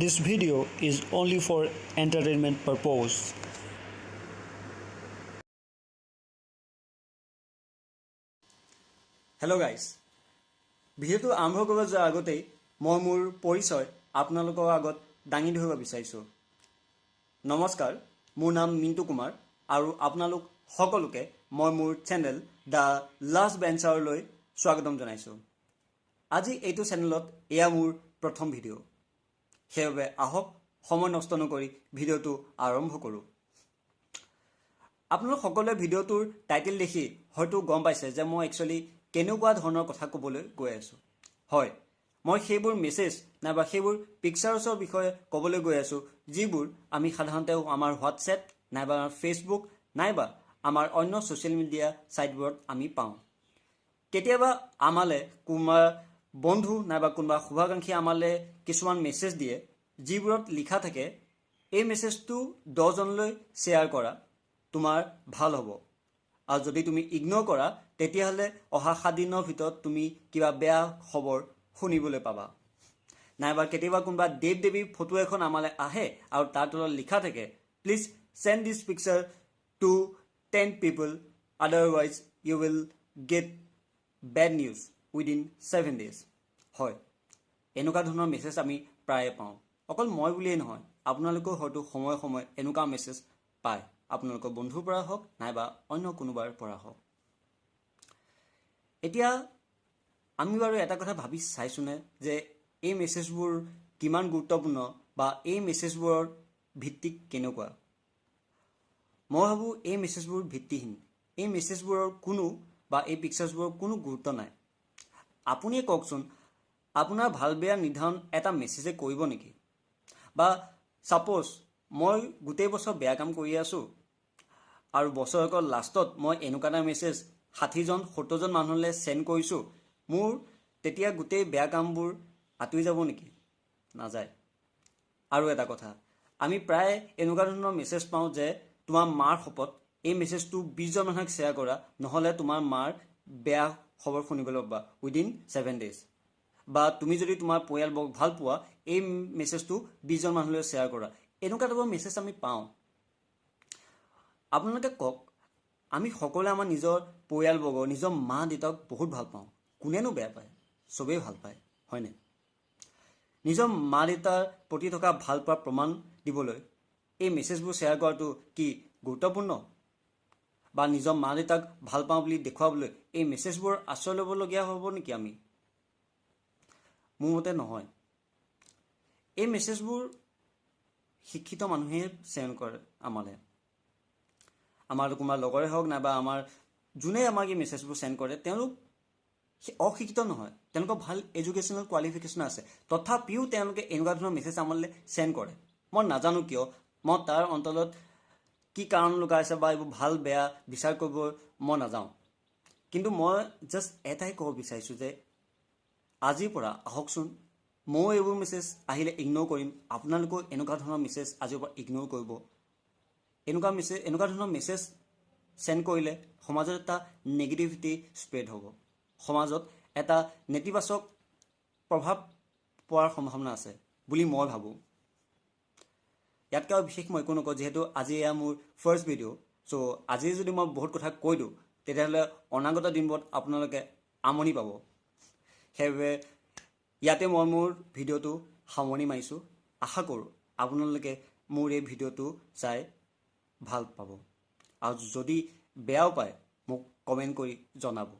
This video is only for entertainment purpose. Hello guys. ভিডিওটো আৰম্ভ কৰিব যোৱাৰ আগতেই মই মোৰ পৰিচয় আপোনালোকৰ আগত দাঙি ধৰিব বিচাৰিছোঁ। নমস্কাৰ, মোৰ নাম মিণ্টু কুমাৰ আৰু আপোনালোক সকলোকে মই মোৰ চেনেল দ্য লাষ্ট বেঞ্চাৰলৈ স্বাগতম জনাইছোঁ। আজি এইটো চেনেলত এয়া মোৰ প্ৰথম ভিডিঅ'। সেইবাবে আহক সময় নষ্ট নকৰি ভিডিঅ'টো আৰম্ভ কৰোঁ। আপোনালোক সকলোৱে ভিডিঅ'টোৰ টাইটেল দেখি হয়তো গম পাইছে যে মই একচুৱেলি কেনেকুৱা ধৰণৰ কথা ক'বলৈ গৈ আছোঁ। হয়, মই সেইবোৰ মেছেজ নাইবা সেইবোৰ পিকচাৰ্ছৰ বিষয়ে ক'বলৈ গৈ আছোঁ যিবোৰ আমি সাধাৰণতে আমাৰ হোৱাটছএপ নাইবা ফেচবুক নাইবা আমাৰ অন্য ছ'চিয়েল মিডিয়া ছাইটবোৰত আমি পাওঁ। কেতিয়াবা আমালৈ কোনোবা বন্ধু নাইবা কোনোবা শুভাকাংক্ষী আমালৈ কিছুমান মেছেজ দিয়ে যিবোৰত লিখা থাকে এই মেছেজটো 10 জনলৈ শ্বেয়াৰ কৰা, তোমাৰ ভাল হ'ব। আৰু যদি তুমি ইগন'ৰ কৰা তেতিয়াহ'লে অহা 7 দিনৰ ভিতৰত তুমি কিবা বেয়া খবৰ শুনিবলৈ পাবা। নাইবা কেতিয়াবা কোনোবা দেৱ দেৱীৰ ফটো এখন আমালৈ আহে আৰু তাৰ তলত লিখা থাকে please send this picture to 10 people otherwise you will get bad news within 7 days। হয়, এনেকুৱা ধৰণৰ মেছেজ আমি প্ৰায়ে পাওঁ। অকল মই বুলিয়েই নহয়, আপোনালোকেও হয়তো সময়ে সময়ে এনেকুৱা মেছেজ পায়, আপোনালোকৰ বন্ধুৰ পৰা হওক নাইবা অন্য কোনোবাৰ পৰা হওক। এতিয়া আমি বাৰু এটা কথা ভাবি চাইছোঁনে যে এই মেছেজবোৰ কিমান গুৰুত্বপূৰ্ণ বা এই মেছেজবোৰৰ ভিত্তি কেনেকুৱা? মই ভাবোঁ এই মেছেজবোৰ ভিত্তিহীন। এই মেছেজবোৰৰ কোনো বা এই পিকচাৰ্ছবোৰৰ কোনো গুৰুত্ব নাই। আপুনিয়ে কওকচোন, আপোনাৰ ভাল বেয়া নিৰ্ধাৰণ এটা মেছেজে কৰিব নেকি? বা ছাপ'জ মই গোটেই বছৰ বেয়া কাম কৰি আছোঁ আৰু বছৰেকৰ লাষ্টত মই এনেকুৱা এটা মেছেজ 60জন 70জন মানুহলৈ চেণ্ড কৰিছোঁ, মোৰ তেতিয়া গোটেই বেয়া কামবোৰ আঁতৰি যাব নেকি? নাযায়। আৰু এটা কথা, আমি প্ৰায় এনেকুৱা ধৰণৰ মেছেজ পাওঁ যে তোমাৰ মাৰ শপত এই মেছেজটো 20 জন মানুহক শ্বেয়াৰ কৰা, নহ'লে তোমাৰ মাৰ বেয়া খবৰ শুনিবলৈ পাবা উইদিন 7 days। বা তুমি যদি তোমাৰ পৰিয়ালবৰ্গক ভাল পোৱা এই মেছেজটো 20 জন মানুহলৈ শ্বেয়াৰ কৰা। এনেকুৱা টাইপৰ মেছেজ আমি পাওঁ। আপোনালোকে কওক, আমি সকলোৱে আমাৰ নিজৰ পৰিয়ালবৰ্গ নিজৰ মা দেউতাক বহুত ভাল পাওঁ। কোনেনো বেয়া পায়? চবেই ভাল পায়, হয়নে? নিজৰ মা দেউতাৰ প্ৰতি থকা ভাল পোৱাৰ প্ৰমাণ দিবলৈ এই মেছেজবোৰ শ্বেয়াৰ কৰাটো কি গুৰুত্বপূৰ্ণ? বা নিজৰ মা দেউতাক ভাল পাওঁ বুলি দেখুৱাবলৈ এই মেছেজবোৰ আশ্ৰয় ল'বলগীয়া হ'ব নেকি আমি? মোৰ মতে নহয়। এই মেছেজবোৰ শিক্ষিত মানুহে চেণ্ড কৰে আমালৈ। আমাৰ কোনোবা লগৰে হওক নাইবা আমাৰ যোনে আমাক এই মেছেজবোৰ চেণ্ড কৰে তেওঁলোক অশিক্ষিত নহয়, তেওঁলোকৰ ভাল এডুকেশ্যনেল কোৱালিফিকেশ্যন আছে, তথাপিও তেওঁলোকে এনেকুৱা ধৰণৰ মেছেজ আমালৈ চেণ্ড কৰে। মই নাজানো কিয়, মই তাৰ অন্তলত কি কাৰণ লুকাই আছে বা এইবোৰ ভাল বেয়া বিচাৰ কৰিব মই নাযাওঁ। কিন্তু মই জাষ্ট এটাই ক'ব বিচাৰিছোঁ যে আজিৰ পৰা আহকচোন, ময়ো এইবোৰ মেছেজ আহিলে ইগন'ৰ কৰিম, আপোনালোকেও এনেকুৱা ধৰণৰ মেছেজ আজিৰ পৰা ইগন'ৰ কৰিব। এনেকুৱা ধৰণৰ মেছেজ চেণ্ড কৰিলে সমাজত এটা নেগেটিভিটি স্প্ৰেড হ'ব, সমাজত এটা নেতিবাচক প্ৰভাৱ পৰাৰ সম্ভাৱনা আছে বুলি মই ভাবোঁ। ইয়াতকৈ আৰু বিশেষ মই একো নকওঁ, যিহেতু আজি এয়া মোৰ ফাৰ্ষ্ট ভিডিঅ'। চ' আজি যদি মই বহুত কথা কৈ দিওঁ তেতিয়াহ'লে অনাগত দিনবোৰত আপোনালোকে আমনি পাব। সেইবাবে ইয়াতে মই মোৰ ভিডিঅ'টো সামৰণি মাৰিছোঁ। আশা কৰোঁ আপোনালোকে মোৰ এই ভিডিঅ'টো চাই ভাল পাব, আৰু যদি বেয়াও পায় মোক কমেণ্ট কৰি জনাব।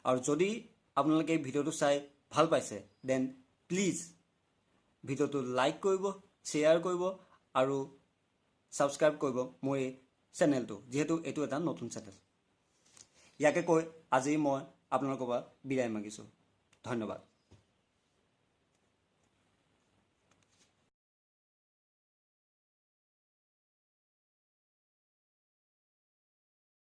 আৰু যদি আপোনালোকে এই ভিডিঅ'টো চাই ভাল পাইছে দেন প্লিজ ভিডিঅ'টো লাইক কৰিব, শ্বেয়াৰ কৰিব আৰু ছাবস্ক্ৰাইব কৰিব মোৰ এই চেনেলটো, যিহেতু এইটো এটা নতুন চেনেল। ইয়াকে কৈ আজি মই আপোনালোকৰ পৰা বিদায় মাগিছোঁ। ধন্যবাদ।